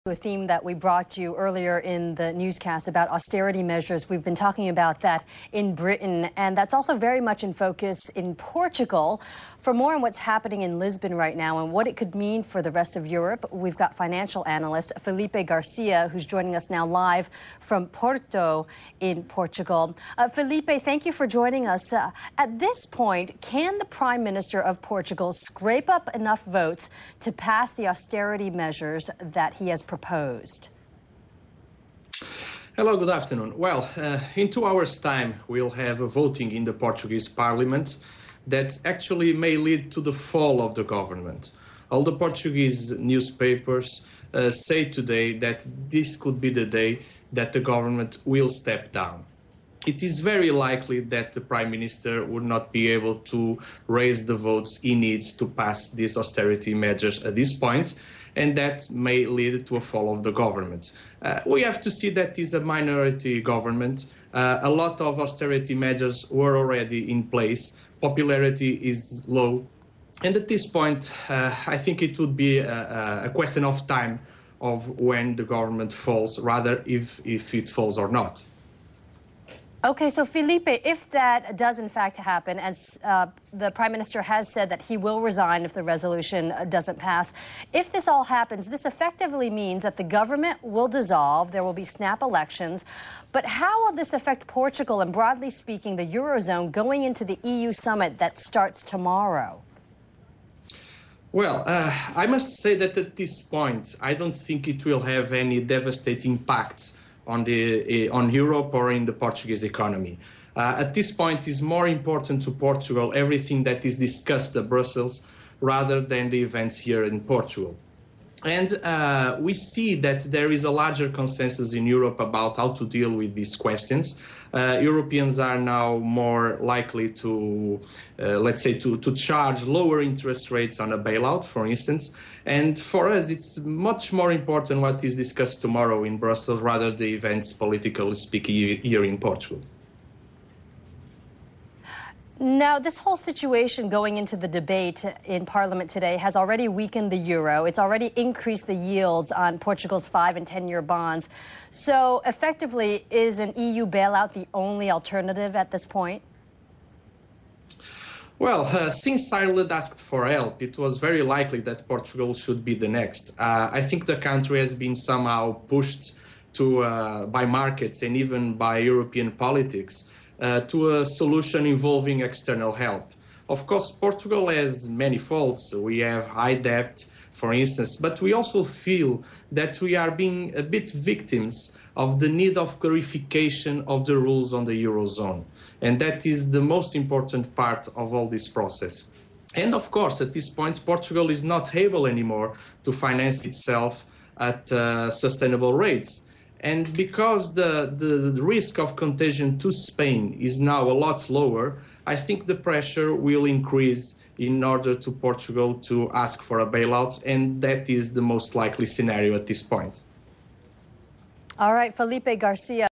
A theme that we brought you earlier in the newscast about austerity measures. We've been talking about that in Britain, and that's also very much in focus in Portugal. For more on what's happening in Lisbon right now and what it could mean for the rest of Europe, we've got financial analyst Felipe Garcia, who's joining us now live from Porto in Portugal. Felipe, thank you for joining us. At this point, can the Prime Minister of Portugal scrape up enough votes to pass the austerity measures that he has proposed? Hello, good afternoon. Well, in 2 hours' time, we'll have a voting in the Portuguese Parliament that actually may lead to the fall of the government. All the Portuguese newspapers say today that this could be the day that the government will step down. It is very likely that the Prime Minister would not be able to raise the votes he needs to pass these austerity measures at this point, and that may lead to a fall of the government. We have to see that is a minority government. A lot of austerity measures were already in place. Popularity is low. And at this point, I think it would be a question of time of when the government falls, rather if it falls or not. Okay, so Felipe, if that does in fact happen, as the Prime Minister has said that he will resign if the resolution doesn't pass, if this all happens, this effectively means that the government will dissolve, there will be snap elections. But how will this affect Portugal and, broadly speaking, the Eurozone going into the EU summit that starts tomorrow? Well, I must say that at this point, I don't think it will have any devastating impact on Europe or in the Portuguese economy. At this point, it's more important to Portugal everything that is discussed at Brussels rather than the events here in Portugal. And we see that there is a larger consensus in Europe about how to deal with these questions. Europeans are now more likely to, let's say, to charge lower interest rates on a bailout, for instance. And for us, it's much more important what is discussed tomorrow in Brussels rather than the events, politically speaking, here in Portugal. Now, this whole situation going into the debate in Parliament today has already weakened the euro. It's already increased the yields on Portugal's 5- and 10-year bonds. So, effectively, is an EU bailout the only alternative at this point? Well, since Ireland asked for help, it was very likely that Portugal should be the next. I think the country has been somehow pushed to, by markets and even by European politics to a solution involving external help. Of course, Portugal has many faults. We have high debt, for instance, but we also feel that we are being a bit victims of the need of clarification of the rules on the Eurozone. And that is the most important part of all this process. And of course, at this point, Portugal is not able anymore to finance itself at sustainable rates. And because the risk of contagion to Spain is now a lot lower, I think the pressure will increase in order to Portugal to ask for a bailout, and that is the most likely scenario at this point. All right, Felipe Garcia.